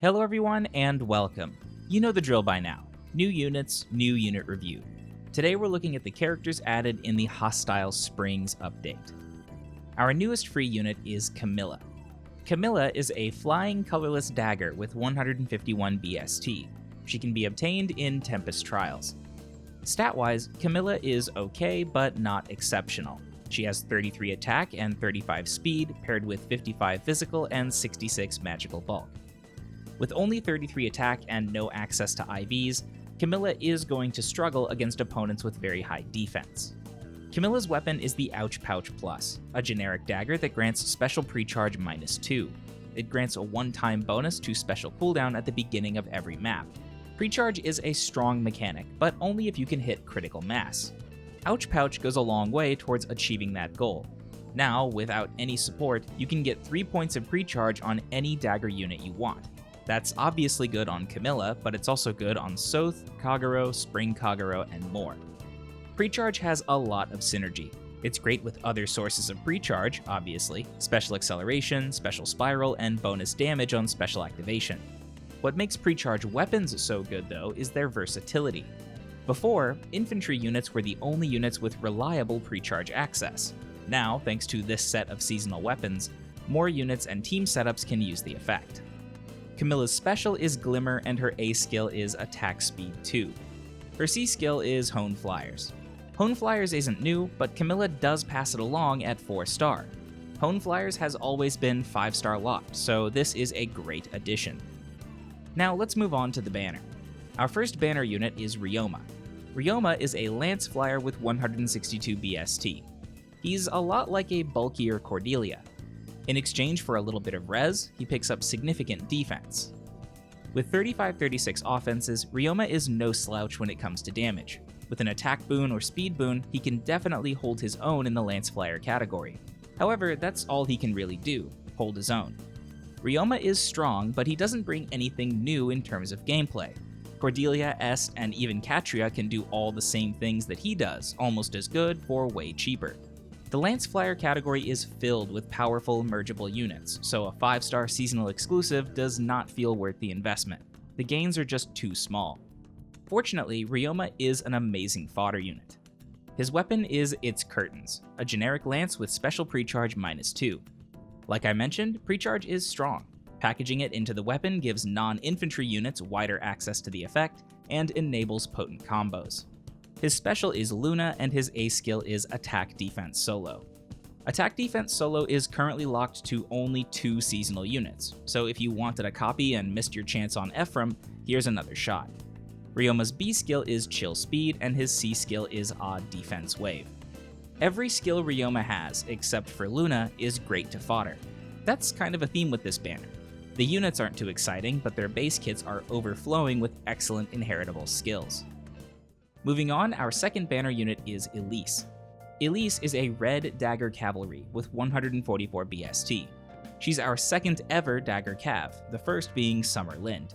Hello everyone and welcome. You know the drill by now. New units, new unit review. Today we're looking at the characters added in the Hostile Springs update. Our newest free unit is Camilla. Camilla is a flying colorless dagger with 151 BST. She can be obtained in Tempest Trials. Stat-wise, Camilla is okay but not exceptional. She has 33 attack and 35 speed, paired with 55 physical and 66 magical bulk. With only 33 attack and no access to IVs, Camilla is going to struggle against opponents with very high defense. Camilla's weapon is the Ouch Pouch Plus, a generic dagger that grants special precharge -2. It grants a one-time bonus to special cooldown at the beginning of every map. Precharge is a strong mechanic, but only if you can hit critical mass. Ouch Pouch goes a long way towards achieving that goal. Now, without any support, you can get 3 points of precharge on any dagger unit you want. That's obviously good on Camilla, but it's also good on Soth, Kagero, Spring Kagero, and more. Precharge has a lot of synergy. It's great with other sources of precharge, obviously, special acceleration, special spiral, and bonus damage on special activation. What makes precharge weapons so good, though, is their versatility. Before, infantry units were the only units with reliable precharge access. Now, thanks to this set of seasonal weapons, more units and team setups can use the effect. Camilla's special is Glimmer and her A skill is Attack Speed 2. Her C skill is Hone Flyers. Hone Flyers isn't new, but Camilla does pass it along at 4-star. Hone Flyers has always been 5-star locked, so this is a great addition. Now let's move on to the banner. Our first banner unit is Rioma. Rioma is a Lance Flyer with 162 BST. He's a lot like a bulkier Cordelia. In exchange for a little bit of res, he picks up significant defense. With 35-36 offenses, Rioma is no slouch when it comes to damage. With an attack boon or speed boon, he can definitely hold his own in the Lance Flyer category. However, that's all he can really do, hold his own. Rioma is strong, but he doesn't bring anything new in terms of gameplay. Cordelia, Est, and even Catria can do all the same things that he does, almost as good for way cheaper. The Lance Flyer category is filled with powerful mergeable units, so a 5-star seasonal exclusive does not feel worth the investment. The gains are just too small. Fortunately, Rioma is an amazing fodder unit. His weapon is its Curtains, a generic lance with special precharge -2. Like I mentioned, precharge is strong. Packaging it into the weapon gives non-infantry units wider access to the effect and enables potent combos. His special is Luna, and his A skill is Attack Defense Solo. Attack Defense Solo is currently locked to only 2 seasonal units, so if you wanted a copy and missed your chance on Ephraim, here's another shot. Rioma's B skill is Chill Speed, and his C skill is Odd Defense Wave. Every skill Rioma has, except for Luna, is great to fodder. That's kind of a theme with this banner. The units aren't too exciting, but their base kits are overflowing with excellent inheritable skills. Moving on, our second banner unit is Elise. Elise is a red dagger cavalry with 144 BST. She's our second ever dagger cav, the first being Summer Lind.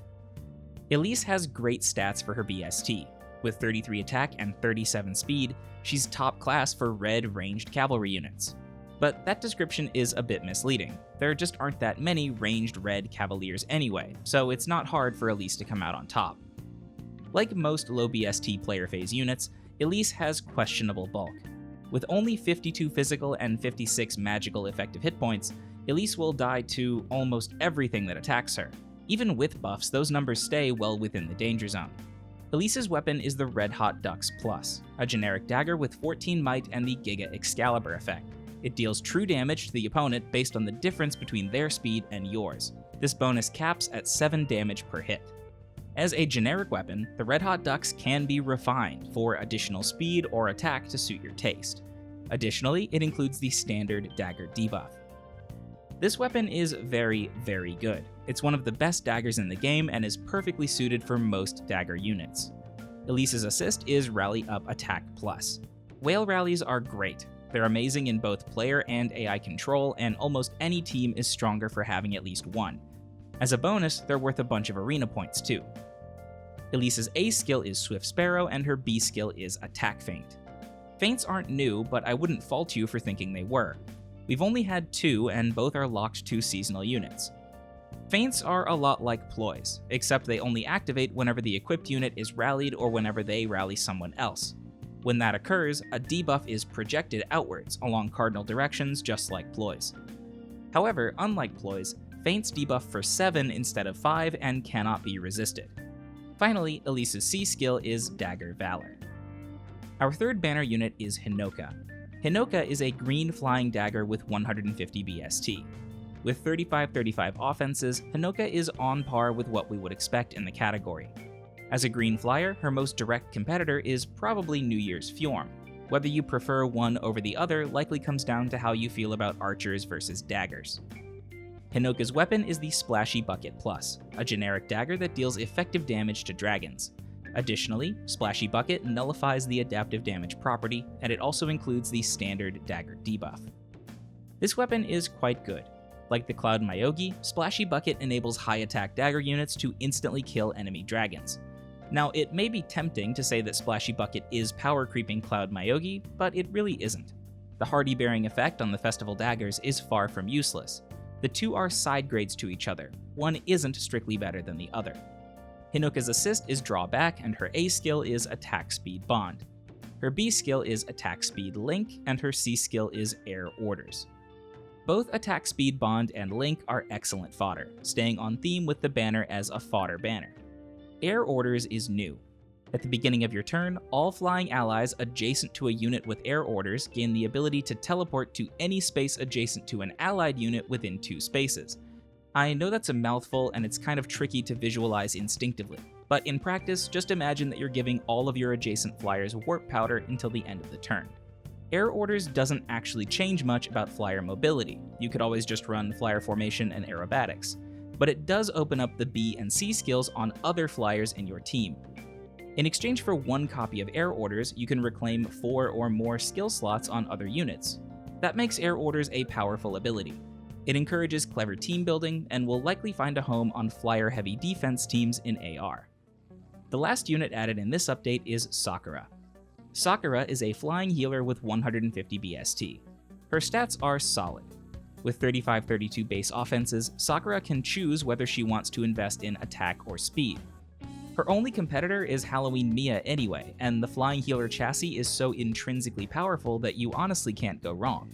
Elise has great stats for her BST. With 33 attack and 37 speed, she's top class for red ranged cavalry units. But that description is a bit misleading. There just aren't that many ranged red cavaliers anyway, so it's not hard for Elise to come out on top. Like most low BST player phase units, Elise has questionable bulk. With only 52 physical and 56 magical effective hit points, Elise will die to almost everything that attacks her. Even with buffs, those numbers stay well within the danger zone. Elise's weapon is the Red Hot Ducks Plus, a generic dagger with 14 might and the Giga Excalibur effect. It deals true damage to the opponent based on the difference between their speed and yours. This bonus caps at 7 damage per hit. As a generic weapon, the Red Hot Ducks can be refined for additional speed or attack to suit your taste. Additionally, it includes the standard dagger debuff. This weapon is very, very good. It's one of the best daggers in the game and is perfectly suited for most dagger units. Elise's assist is Rally Up Attack Plus. Whale rallies are great. They're amazing in both player and AI control, and almost any team is stronger for having at least one. As a bonus, they're worth a bunch of arena points too. Elise's A skill is Swift Sparrow, and her B skill is Attack Feint. Feints aren't new, but I wouldn't fault you for thinking they were. We've only had 2, and both are locked to seasonal units. Feints are a lot like ploys, except they only activate whenever the equipped unit is rallied or whenever they rally someone else. When that occurs, a debuff is projected outwards along cardinal directions just like ploys. However, unlike ploys, Feints debuff for 7 instead of 5 and cannot be resisted. Finally, Elise's C skill is Dagger Valor. Our third banner unit is Honoka. Honoka is a green flying dagger with 150 BST. With 35-35 offenses, Honoka is on par with what we would expect in the category. As a green flyer, her most direct competitor is probably New Year's Fjorm. Whether you prefer one over the other likely comes down to how you feel about archers versus daggers. Honoka's weapon is the Splashy Bucket Plus, a generic dagger that deals effective damage to dragons. Additionally, Splashy Bucket nullifies the adaptive damage property, and it also includes the standard dagger debuff. This weapon is quite good. Like the Cloud Myogi, Splashy Bucket enables high attack dagger units to instantly kill enemy dragons. Now, it may be tempting to say that Splashy Bucket is power creeping Cloud Myogi, but it really isn't. The hardy bearing effect on the Festival daggers is far from useless. The two are side grades to each other, one isn't strictly better than the other. Honoka's assist is Drawback, and her A skill is Attack Speed Bond. Her B skill is Attack Speed Link, and her C skill is Air Orders. Both Attack Speed Bond and Link are excellent fodder, staying on theme with the banner as a fodder banner. Air Orders is new. At the beginning of your turn, all flying allies adjacent to a unit with Air Orders gain the ability to teleport to any space adjacent to an allied unit within 2 spaces. I know that's a mouthful and it's kind of tricky to visualize instinctively, but in practice, just imagine that you're giving all of your adjacent flyers warp powder until the end of the turn. Air Orders doesn't actually change much about flyer mobility, you could always just run flyer formation and aerobatics, but it does open up the B and C skills on other flyers in your team. In exchange for 1 copy of Air Orders, you can reclaim 4 or more skill slots on other units. That makes Air Orders a powerful ability. It encourages clever team building and will likely find a home on flyer-heavy defense teams in AR. The last unit added in this update is Sakura. Sakura is a flying healer with 150 BST. Her stats are solid. With 35-32 base offenses, Sakura can choose whether she wants to invest in attack or speed. Her only competitor is Halloween Mia anyway, and the flying healer chassis is so intrinsically powerful that you honestly can't go wrong.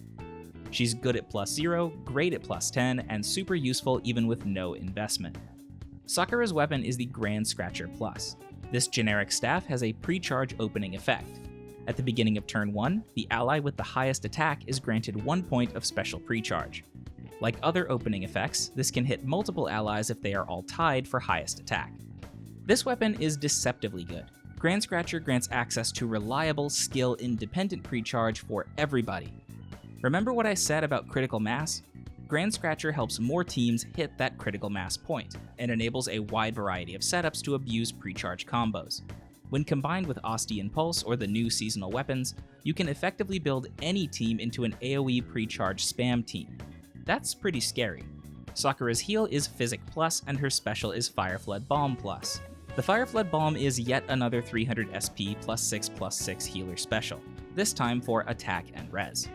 She's good at +0, great at +10, and super useful even with no investment. Sakura's weapon is the Grand Scratcher Plus. This generic staff has a pre-charge opening effect. At the beginning of turn 1, the ally with the highest attack is granted 1 point of special pre-charge. Like other opening effects, this can hit multiple allies if they are all tied for highest attack. This weapon is deceptively good. Grand Scratcher grants access to reliable, skill-independent pre-charge for everybody. Remember what I said about critical mass? Grand Scratcher helps more teams hit that critical mass point, and enables a wide variety of setups to abuse pre-charge combos. When combined with Ostian Pulse or the new seasonal weapons, you can effectively build any team into an AoE pre-charge spam team. That's pretty scary. Sakura's heal is Physic Plus, and her special is Fire Flood Balm Plus. The Fire Flood Balm is yet another 300 SP +6/+6 healer special, this time for attack and res.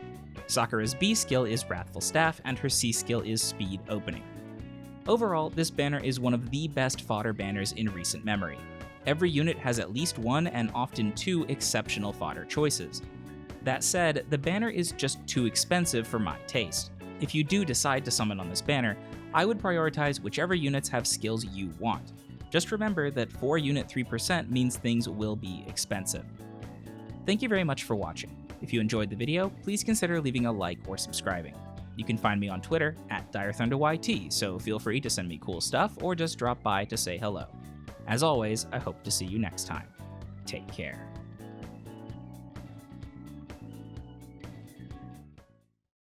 Sakura's B skill is Wrathful Staff, and her C skill is Speed Opening. Overall, this banner is one of the best fodder banners in recent memory. Every unit has at least 1 and often 2 exceptional fodder choices. That said, the banner is just too expensive for my taste. If you do decide to summon on this banner, I would prioritize whichever units have skills you want. Just remember that 4 unit 3% means things will be expensive. Thank you very much for watching. If you enjoyed the video, please consider leaving a like or subscribing. You can find me on Twitter @DireThunderYT, so feel free to send me cool stuff or just drop by to say hello. As always, I hope to see you next time. Take care.